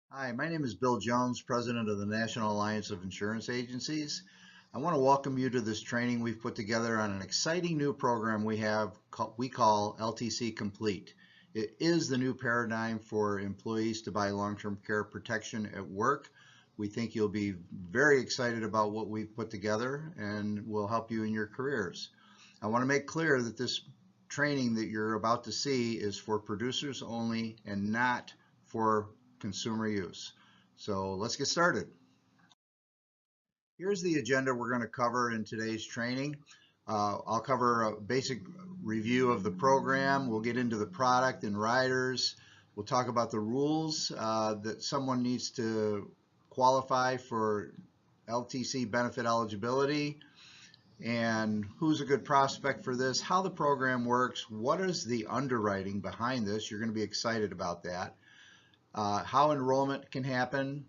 Hi, my name is Bill Jones, President of the National Alliance of Insurance Agencies. I want to welcome you to this training we've put together on an exciting new program we call LTC Complete. It is the new paradigm for employees to buy long-term care protection at work. We think you'll be very excited about what we've put together and will help you in your careers. I want to make clear that this training that you're about to see is for producers only and not for consumer use. So let's get started. Here's the agenda we're going to cover in today's training. I'll cover a basic review of the program. We'll get into the product and riders. We'll talk about the rules that someone needs to qualify for LTC benefit eligibility, and who's a good prospect for this, how the program works, what is the underwriting behind this. You're going to be excited about that. How enrollment can happen,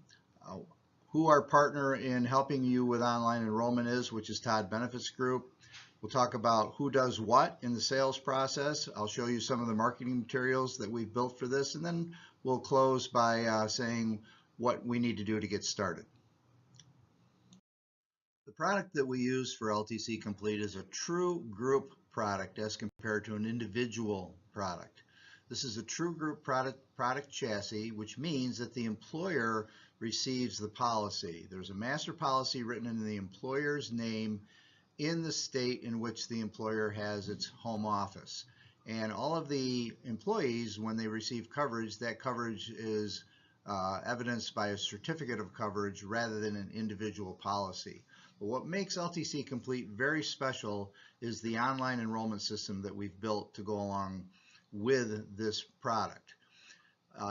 who our partner in helping you with online enrollment is, which is Todd Benefits Group. We'll talk about who does what in the sales process. I'll show you some of the marketing materials that we've built for this, and then we'll close by saying what we need to do to get started. The product that we use for LTC Complete is a true group product as compared to an individual product. This is a true group product chassis, which means that the employer receives the policy. There's a master policy written in the employer's name in the state in which the employer has its home office. And all of the employees, when they receive coverage, that coverage is evidenced by a certificate of coverage rather than an individual policy. But what makes LTC Complete very special is the online enrollment system that we've built to go along with this product.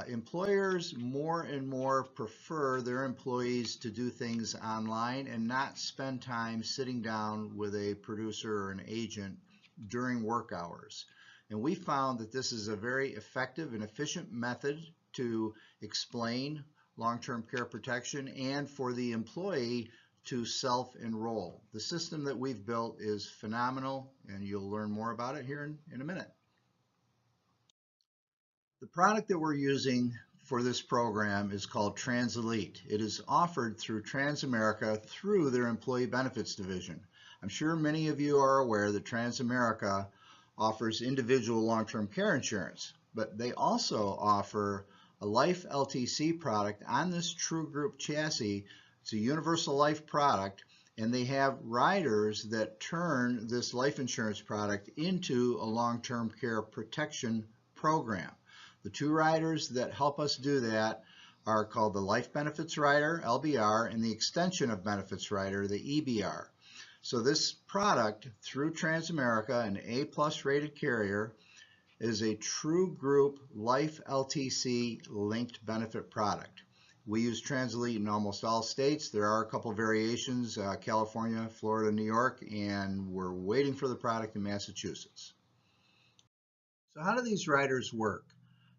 Employers more and more prefer their employees to do things online and not spend time sitting down with a producer or an agent during work hours. And we found that this is a very effective and efficient method to explain long-term care protection and for the employee to self-enroll. The system that we've built is phenomenal, and you'll learn more about it here in a minute. The product that we're using for this program is called TransElite. It is offered through Transamerica through their employee benefits division. I'm sure many of you are aware that Transamerica offers individual long-term care insurance, but they also offer a life LTC product on this true group chassis. It's a universal life product, and they have riders that turn this life insurance product into a long-term care protection program. The two riders that help us do that are called the Life Benefits Rider, LBR, and the Extension of Benefits Rider, the EBR. So this product, through Transamerica, an A+ rated carrier, is a true group life LTC linked benefit product. We use TransElite in almost all states. There are a couple variations, California, Florida, New York, and we're waiting for the product in Massachusetts. So how do these riders work?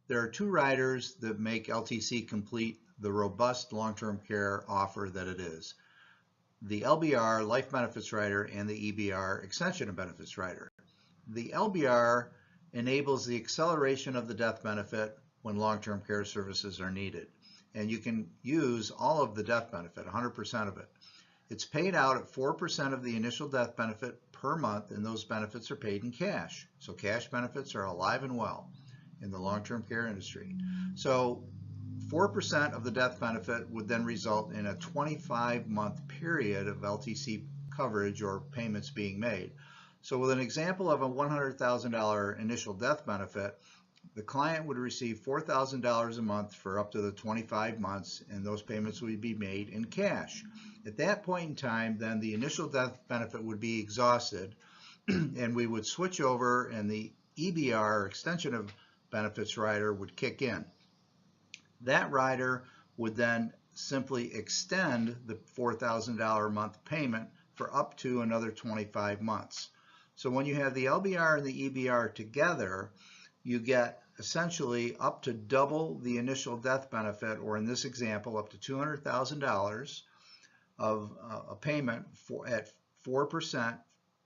There are two riders that make LTC Complete the robust long-term care offer that it is. The LBR, Life Benefits Rider, and the EBR, Extension of Benefits Rider. The LBR enables the acceleration of the death benefit when long-term care services are needed. And you can use all of the death benefit, 100% of it. It's paid out at 4% of the initial death benefit per month, and those benefits are paid in cash. So cash benefits are alive and well in the long-term care industry. So 4% of the death benefit would then result in a 25-month period of LTC coverage or payments being made. So with an example of a $100,000 initial death benefit, the client would receive $4,000 a month for up to the 25 months, and those payments would be made in cash. At that point in time, then the initial death benefit would be exhausted, and we would switch over, and the EBR, Extension of Benefits Rider, would kick in. That rider would then simply extend the $4,000 a month payment for up to another 25 months. So when you have the LBR and the EBR together, you get essentially up to double the initial death benefit, or in this example, up to $200,000 of a payment at 4%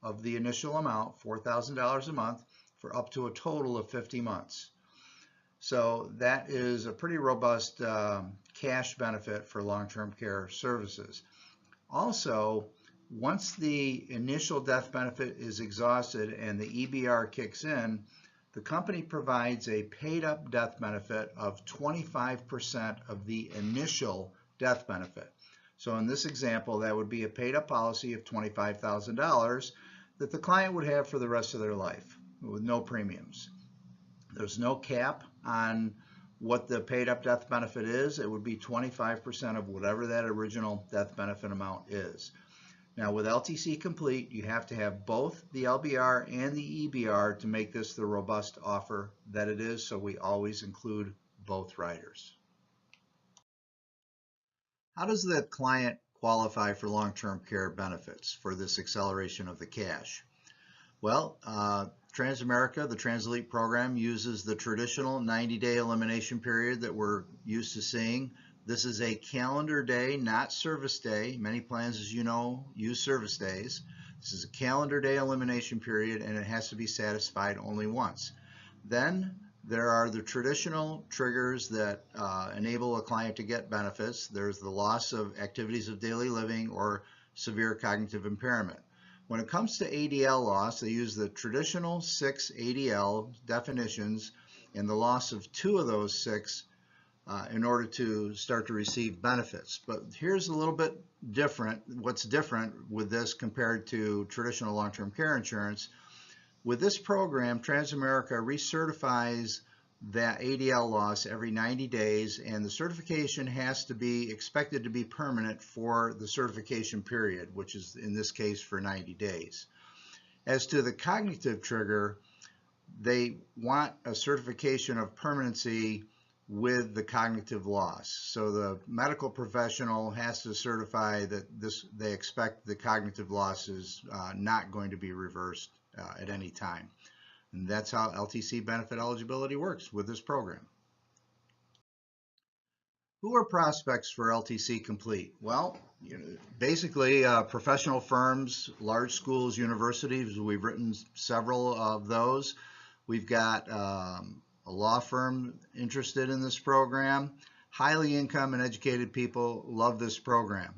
of the initial amount, $4,000 a month, for up to a total of 50 months. So that is a pretty robust cash benefit for long-term care services. Also, once the initial death benefit is exhausted and the EBR kicks in, the company provides a paid-up death benefit of 25% of the initial death benefit. So in this example, that would be a paid-up policy of $25,000 that the client would have for the rest of their life with no premiums. There's no cap on what the paid-up death benefit is. It would be 25% of whatever that original death benefit amount is. Now with LTC Complete, you have to have both the LBR and the EBR to make this the robust offer that it is, so we always include both riders. How does the client qualify for long-term care benefits for this acceleration of the cash? Well, Transamerica, the Transelite program, uses the traditional 90-day elimination period that we're used to seeing. This is a calendar day, not service day. Many plans, as you know, use service days. This is a calendar day elimination period, and it has to be satisfied only once. Then there are the traditional triggers that enable a client to get benefits. There's the loss of activities of daily living or severe cognitive impairment. When it comes to ADL loss, they use the traditional 6 ADL definitions and the loss of 2 of those 6 in order to start to receive benefits. But here's a little bit different. What's different with this compared to traditional long-term care insurance? With this program, Transamerica recertifies that ADL loss every 90 days, and the certification has to be expected to be permanent for the certification period, which is in this case for 90 days. As to the cognitive trigger, they want a certification of permanency with the cognitive loss. So the medical professional has to certify that they expect the cognitive loss is not going to be reversed at any time. And that's how LTC benefit eligibility works with this program. Who are prospects for LTC Complete? Well, basically professional firms, large schools, universities. We've written several of those. We've got a law firm interested in this program. Highly income and educated people love this program.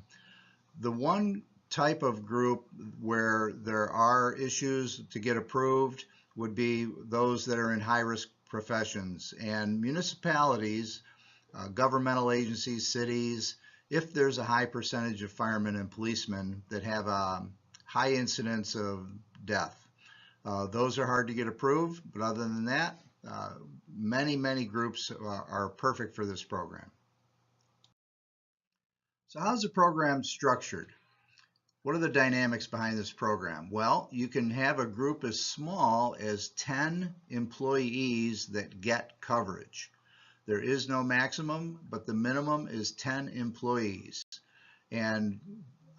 The one type of group where there are issues to get approved would be those that are in high-risk professions, and municipalities, governmental agencies, cities, if there's a high percentage of firemen and policemen that have a high incidence of death. Those are hard to get approved, but other than that, many groups are perfect for this program. So how's the program structured? What are the dynamics behind this program? Well, you can have a group as small as 10 employees that get coverage. There is no maximum, but the minimum is 10 employees. And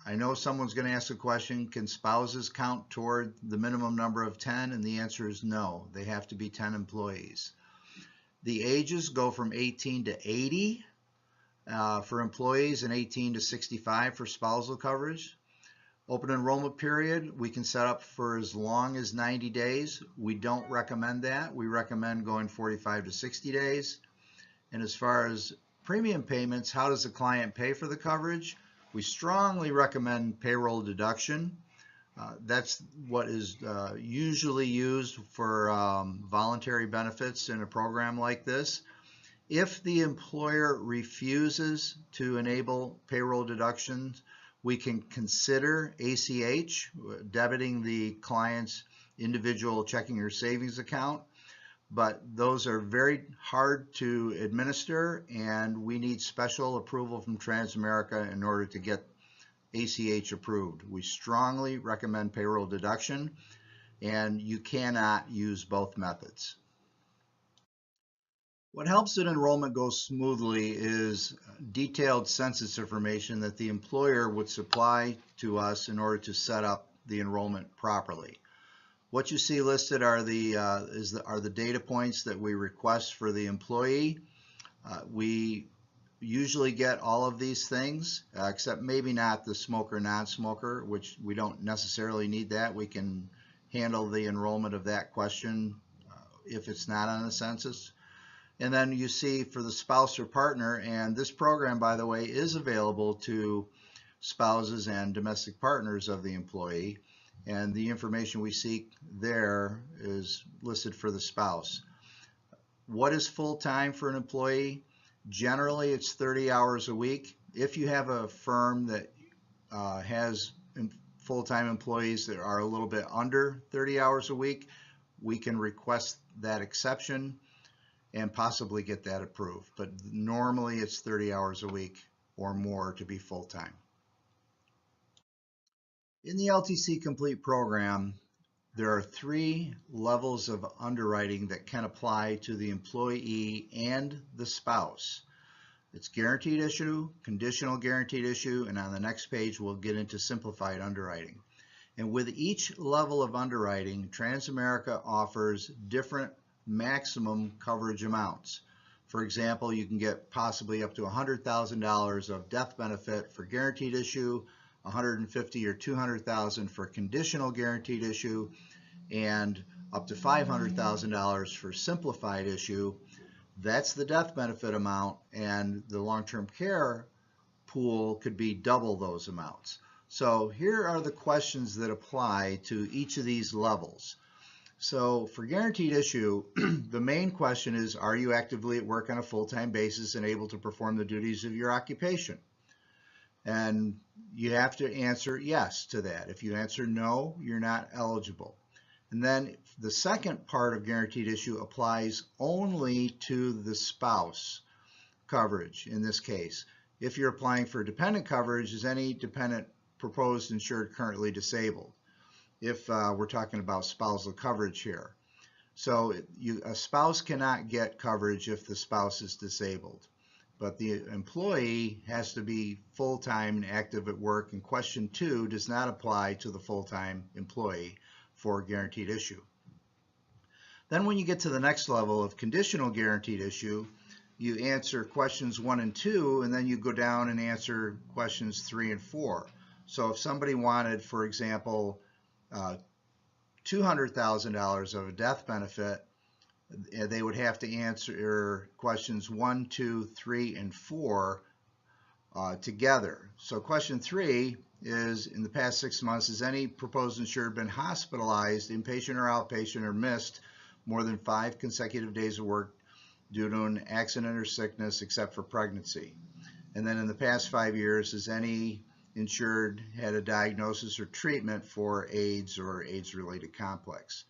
I know someone's going to ask the question, can spouses count toward the minimum number of 10? And the answer is no. They have to be 10 employees. The ages go from 18 to 80 for employees and 18 to 65 for spousal coverage. Open enrollment period, we can set up for as long as 90 days. We don't recommend that. We recommend going 45 to 60 days. And as far as premium payments, how does the client pay for the coverage? We strongly recommend payroll deduction. That's what is usually used for voluntary benefits in a program like this. If the employer refuses to enable payroll deductions, we can consider ACH, debiting the client's individual checking or savings account, but those are very hard to administer, and we need special approval from Transamerica in order to get ACH approved. We strongly recommend payroll deduction, and you cannot use both methods. What helps that enrollment go smoothly is detailed census information that the employer would supply to us in order to set up the enrollment properly. What you see listed are the data points that we request for the employee. We usually get all of these things, except maybe not the smoker, non-smoker, which we don't necessarily need that. We can handle the enrollment of that question if it's not on the census. And then you see for the spouse or partner, and this program, by the way, is available to spouses and domestic partners of the employee. And the information we seek there is listed for the spouse. What is full time for an employee? Generally, it's 30 hours a week. If you have a firm that has full-time employees that are a little bit under 30 hours a week, we can request that exception and possibly get that approved. But normally it's 30 hours a week or more to be full-time. In the LTC Complete program, there are 3 levels of underwriting that can apply to the employee and the spouse. It's guaranteed issue, conditional guaranteed issue, and on the next page we'll get into simplified underwriting. And with each level of underwriting, Transamerica offers different maximum coverage amounts. For example, you can get possibly up to $100,000 of death benefit for guaranteed issue, $150,000 or $200,000 for conditional guaranteed issue, and up to $500,000 for simplified issue. That's the death benefit amount, and the long-term care pool could be double those amounts. So here are the questions that apply to each of these levels. So for guaranteed issue, the main question is, are you actively at work on a full-time basis and able to perform the duties of your occupation? And you have to answer yes to that. If you answer no, you're not eligible. And then the second part of guaranteed issue applies only to the spouse coverage in this case. If you're applying for dependent coverage, is any dependent proposed insured currently disabled? If we're talking about spousal coverage here. So a spouse cannot get coverage if the spouse is disabled, but the employee has to be full-time and active at work, and question 2 does not apply to the full-time employee for guaranteed issue. Then when you get to the next level of conditional guaranteed issue, you answer questions 1 and 2, and then you go down and answer questions 3 and 4. So if somebody wanted, for example, $200,000 of a death benefit, they would have to answer questions 1, 2, 3, and 4 together. So question 3 is, in the past 6 months, has any proposed insured been hospitalized, inpatient or outpatient, or missed more than 5 consecutive days of work due to an accident or sickness except for pregnancy? And then in the past 5 years, has any insured had a diagnosis or treatment for AIDS or AIDS-related complex?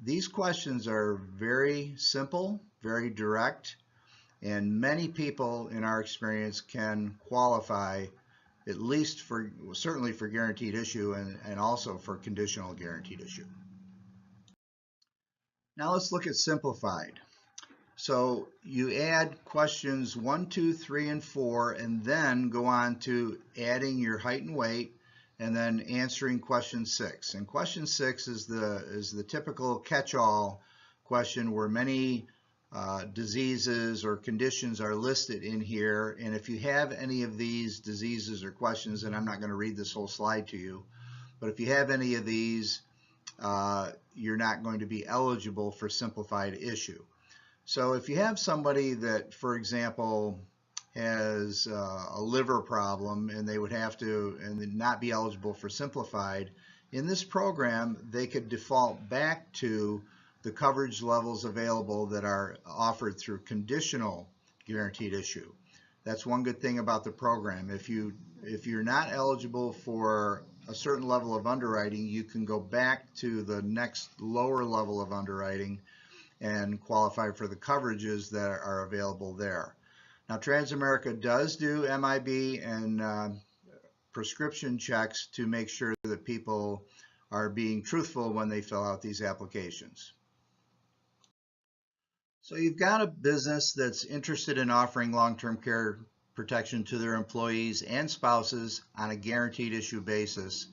These questions are very simple, very direct, and many people in our experience can qualify at least for, certainly for guaranteed issue and also for conditional guaranteed issue. Now let's look at simplified. So you add questions 1, 2, 3, and 4, and then go on to adding your height and weight, and then answering question 6. And question 6 is the typical catch-all question where many diseases or conditions are listed in here. And if you have any of these diseases or questions, and I'm not going to read this whole slide to you, but if you have any of these, you're not going to be eligible for simplified issue. So if you have somebody that, for example, has a liver problem and they would have to and not be eligible for simplified, in this program they could default back to the coverage levels available that are offered through conditional guaranteed issue. That's one good thing about the program. If you're not eligible for a certain level of underwriting, you can go back to the next lower level of underwriting and qualify for the coverages that are available there. Now, Transamerica does do MIB and prescription checks to make sure that people are being truthful when they fill out these applications. So you've got a business that's interested in offering long-term care protection to their employees and spouses on a guaranteed issue basis,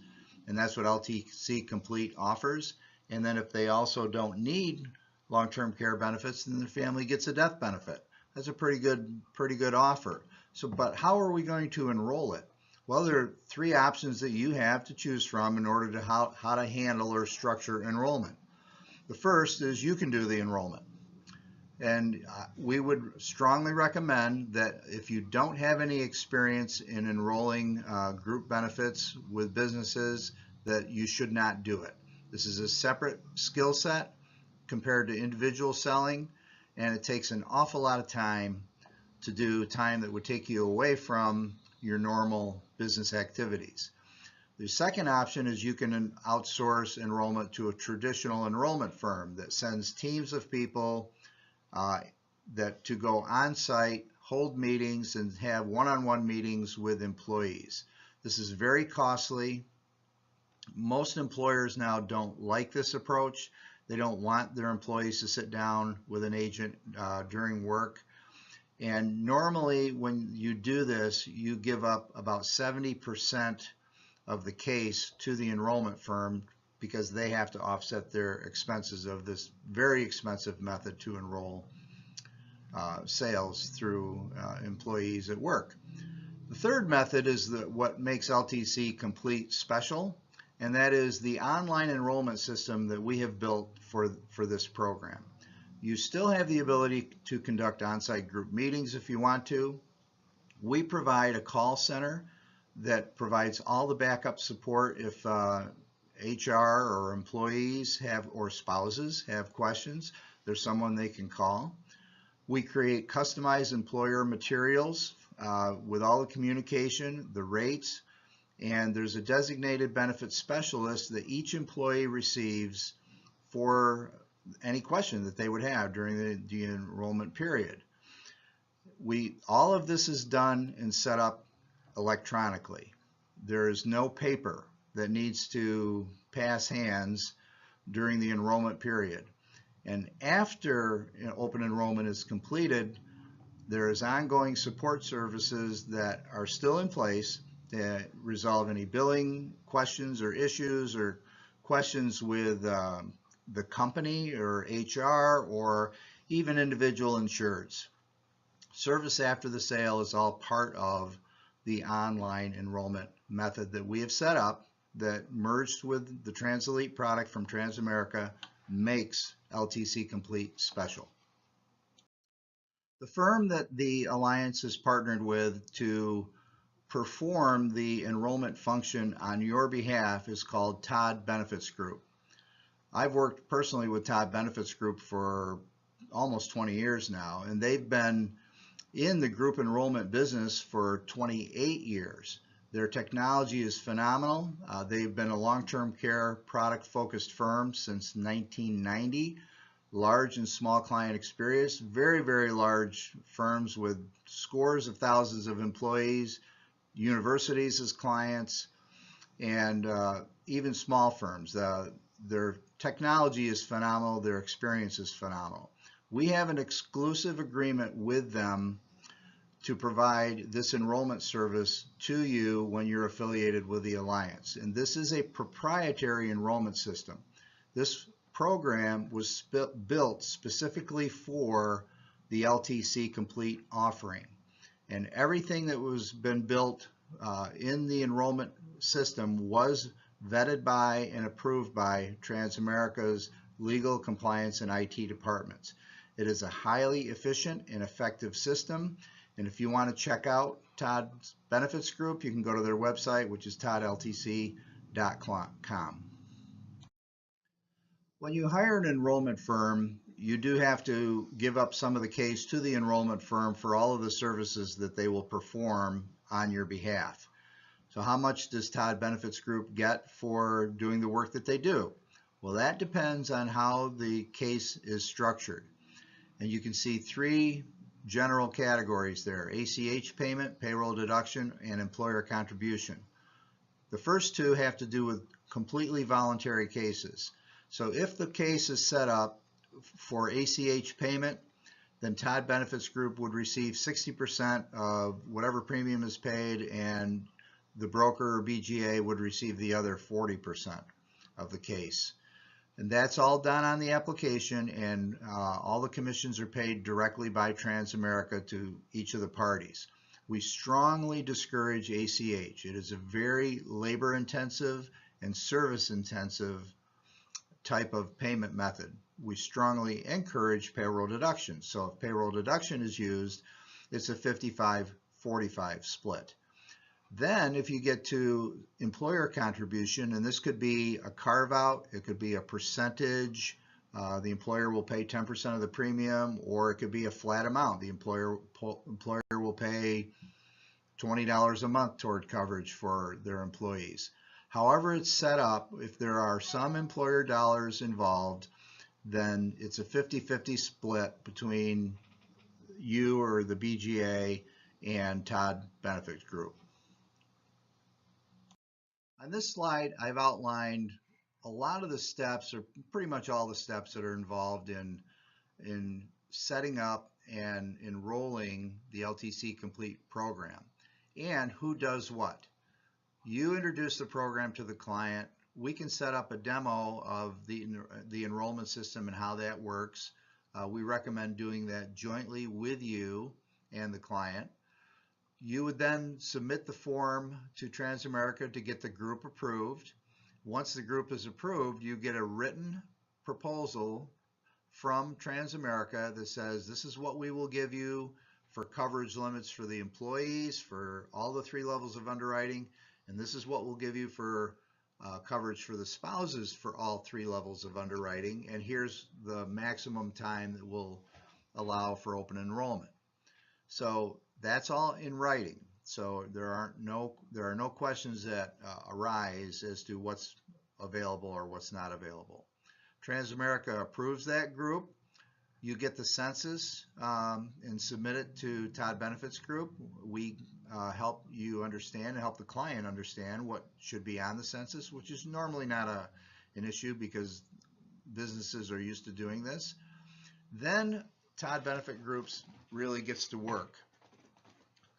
and that's what LTC Complete offers. And then if they also don't need long-term care benefits, then their family gets a death benefit. That's a pretty good offer. So, but how are we going to enroll it? Well, there are 3 options that you have to choose from in order to how to handle or structure enrollment. The first is you can do the enrollment. And we would strongly recommend that if you don't have any experience in enrolling group benefits with businesses, that you should not do it. This is a separate skill set compared to individual selling, and it takes an awful lot of time to do, time that would take you away from your normal business activities. The second option is you can outsource enrollment to a traditional enrollment firm that sends teams of people that to go on site, hold meetings, and have one-on-one meetings with employees. This is very costly. Most employers now don't like this approach. They don't want their employees to sit down with an agent during work. And normally when you do this, you give up about 70% of the case to the enrollment firm because they have to offset their expenses of this very expensive method to enroll sales through employees at work. The third method is what makes LTC Complete special, and that is the online enrollment system that we have built for this program. You still have the ability to conduct on-site group meetings if you want to. We provide a call center that provides all the backup support if HR or employees have, or spouses have questions. There's someone they can call. We create customized employer materials with all the communication, the rates, and there's a designated benefit specialist that each employee receives for any question that they would have during the enrollment period. All of this is done and set up electronically. There is no paper that needs to pass hands during the enrollment period. And after open enrollment is completed, there is ongoing support services that are still in place that resolve any billing questions or issues or questions with the company or HR or even individual insureds. Service after the sale is all part of the online enrollment method that we have set up that merged with the TransElite product from Transamerica makes LTC Complete special. The firm that the Alliance is partnered with to perform the enrollment function on your behalf is called Todd Benefits Group. I've worked personally with Todd Benefits Group for almost 20 years now, and they've been in the group enrollment business for 28 years. Their technology is phenomenal. They've been a long-term care product-focused firm since 1990. Large and small client experience, very, very large firms with scores of thousands of employees, universities as clients, and even small firms. Their technology is phenomenal. Their experience is phenomenal. We have an exclusive agreement with them to provide this enrollment service to you when you're affiliated with the Alliance. And this is a proprietary enrollment system. This program was built specifically for the LTC Complete offering. And everything that was been built in the enrollment system was vetted by and approved by Transamerica's legal, compliance, and IT departments. It is a highly efficient and effective system. And if you want to check out Todd's Benefits Group, you can go to their website, which is toddltc.com. When you hire an enrollment firm, you do have to give up some of the case to the enrollment firm for all of the services that they will perform on your behalf. So how much does Todd Benefits Group get for doing the work that they do? Well, that depends on how the case is structured. And you can see three general categories there: ACH payment, payroll deduction, and employer contribution. The first two have to do with completely voluntary cases. So if the case is set up for ACH payment, then Todd Benefits Group would receive 60% of whatever premium is paid, and the broker or BGA would receive the other 40% of the case. And that's all done on the application, and all the commissions are paid directly by Transamerica to each of the parties. We strongly discourage ACH. It is a very labor-intensive and service-intensive type of payment method. We strongly encourage payroll deduction. So if payroll deduction is used, it's a 55-45 split. Then if you get to employer contribution, and this could be a carve out, it could be a percentage, the employer will pay 10% of the premium, or it could be a flat amount. The employer will pay $20 a month toward coverage for their employees. However it's set up, if there are some employer dollars involved, then it's a 50-50 split between you or the BGA and Todd Benefits Group. On this slide, I've outlined a lot of the steps, or pretty much all the steps that are involved in setting up and enrolling the LTC Complete program, and who does what. You introduce the program to the client. We can set up a demo of the enrollment system and how that works. We recommend doing that jointly with you and the client. You would then submit the form to Transamerica to get the group approved. Once the group is approved, you get a written proposal from Transamerica that says this is what we will give you for coverage limits for the employees for all the 3 levels of underwriting, and this is what we'll give you for coverage for the spouses for all 3 levels of underwriting, and here's the maximum time that will allow for open enrollment. So that's all in writing. So there are no questions that arise as to what's available or what's not available. Transamerica approves that group. You get the census and submit it to Todd Benefits Group. We help you understand and help the client understand what should be on the census, which is normally not an issue because businesses are used to doing this. Then Todd Benefit Groups really gets to work.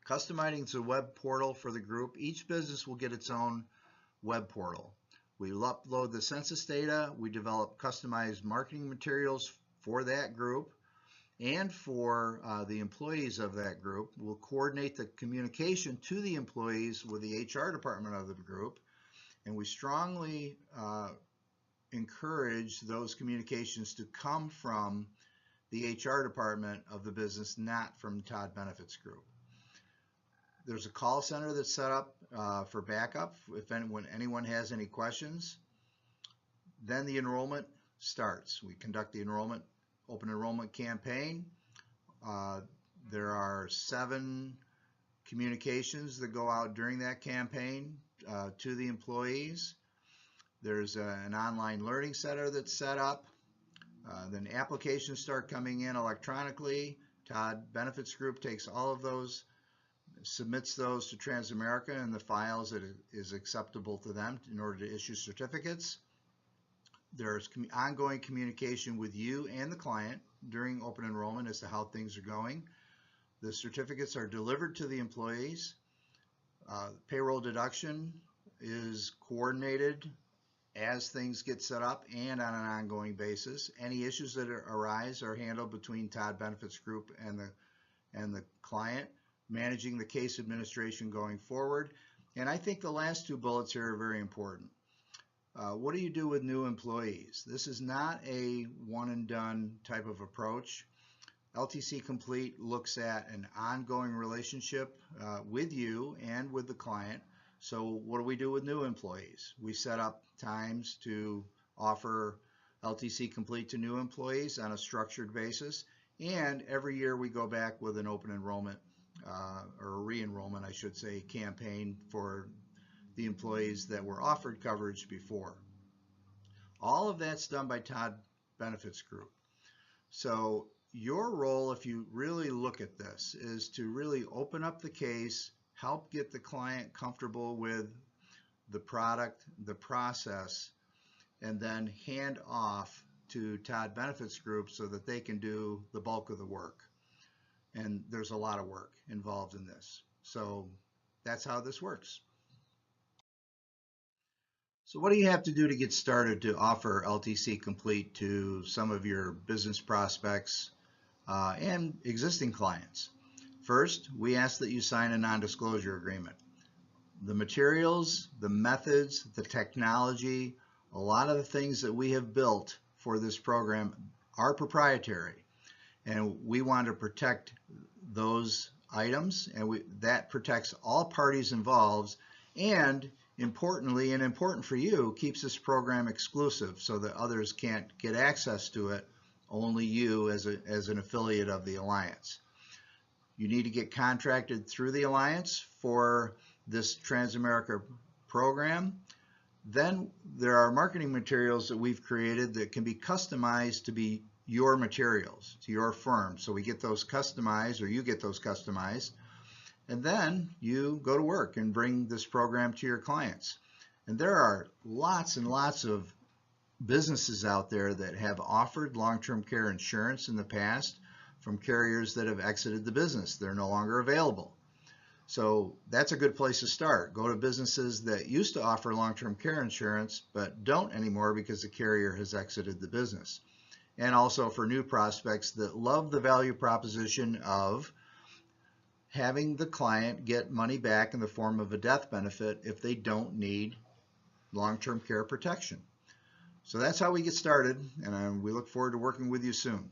Customizing the web portal for the group. Each business will get its own web portal. We upload the census data. We develop customized marketing materials for that group and for the employees of that group. We'll coordinate the communication to the employees with the HR department of the group, and we strongly encourage those communications to come from the HR department of the business, not from Todd Benefits Group. There's a call center that's set up for backup if anyone has any questions. Then the enrollment starts. We conduct the open enrollment campaign. There are 7 communications that go out during that campaign to the employees. There's an online learning center that's set up. Then applications start coming in electronically. Todd Benefits Group takes all of those, submits those to Transamerica in the files that is acceptable to them in order to issue certificates. There's ongoing communication with you and the client during open enrollment as to how things are going. The certificates are delivered to the employees. Payroll deduction is coordinated as things get set up and on an ongoing basis. Any issues that arise are handled between Todd Benefits Group and the client, managing the case administration going forward. And I think the last 2 bullets here are very important. What do you do with new employees? This is not a one and done type of approach. LTC Complete looks at an ongoing relationship with you and with the client. So what do we do with new employees? We set up times to offer LTC Complete to new employees on a structured basis, and every year we go back with an open enrollment or a re-enrollment, I should say, campaign for the employees that were offered coverage before. All of that's done by Todd Benefits Group. So your role, if you really look at this, is to really open up the case, help get the client comfortable with the product, the process, and then hand off to Todd Benefits Group so that they can do the bulk of the work. And there's a lot of work involved in this. So that's how this works. So what do you have to do to get started to offer LTC Complete to some of your business prospects and existing clients? First, we ask that you sign a non-disclosure agreement. The materials, the methods, the technology, A lot of the things that we have built for this program are proprietary, and we want to protect those items, and that protects all parties involved, and importantly, and important for you, keeps this program exclusive so that others can't get access to it, only you as an affiliate of the Alliance. You need to get contracted through the Alliance for this Transamerica program. Then there are marketing materials that we've created that can be customized to be your materials, to your firm. So we get those customized, or you get those customized, and then you go to work and bring this program to your clients. And there are lots and lots of businesses out there that have offered long-term care insurance in the past from carriers that have exited the business. They're no longer available. So that's a good place to start. Go to businesses that used to offer long-term care insurance but don't anymore because the carrier has exited the business. And also for new prospects that love the value proposition of having the client get money back in the form of a death benefit if they don't need long-term care protection. So that's how we get started, and we look forward to working with you soon.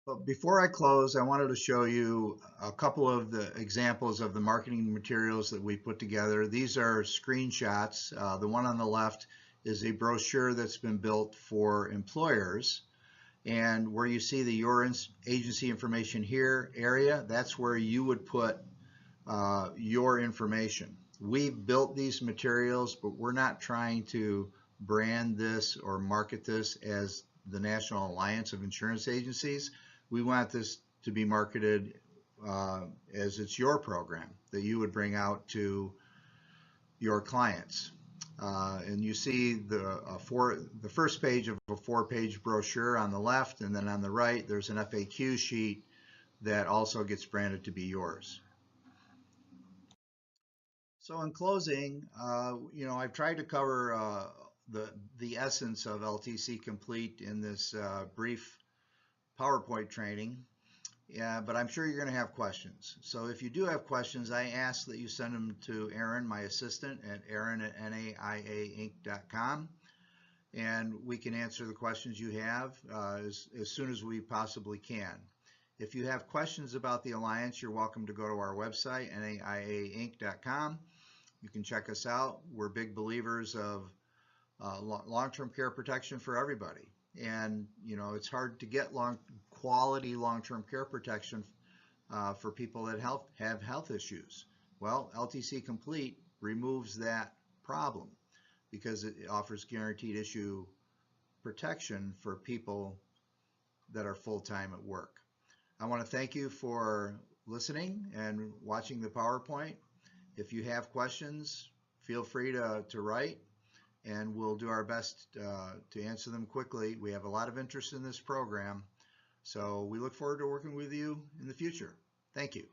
But before I close, I wanted to show you a couple of the examples of the marketing materials that we put together. These are screenshots. The one on the left is a brochure that's been built for employers. And where you see the Your Agency Information Here area, that's where you would put your information. We built these materials, but we're not trying to brand this or market this as the National Alliance of Insurance Agencies. We want this to be marketed as it's your program that you would bring out to your clients. And you see the first page of a 4-page brochure on the left, and then on the right there's an FAQ sheet that also gets branded to be yours. So in closing, I've tried to cover the essence of LTC Complete in this brief PowerPoint training. Yeah, but I'm sure you're going to have questions. So if you do have questions, I ask that you send them to Erin, my assistant, at erin@naiainc.com, and we can answer the questions you have as soon as we possibly can. If you have questions about the Alliance, you're welcome to go to our website, naiainc.com. You can check us out. We're big believers of long-term care protection for everybody. And it's hard to get quality long-term care protection for people that have health issues. Well, LTC Complete removes that problem because it offers guaranteed issue protection for people that are full-time at work. I want to thank you for listening and watching the PowerPoint. If you have questions, feel free to write, and we'll do our best to answer them quickly. We have a lot of interest in this program, so we look forward to working with you in the future. Thank you.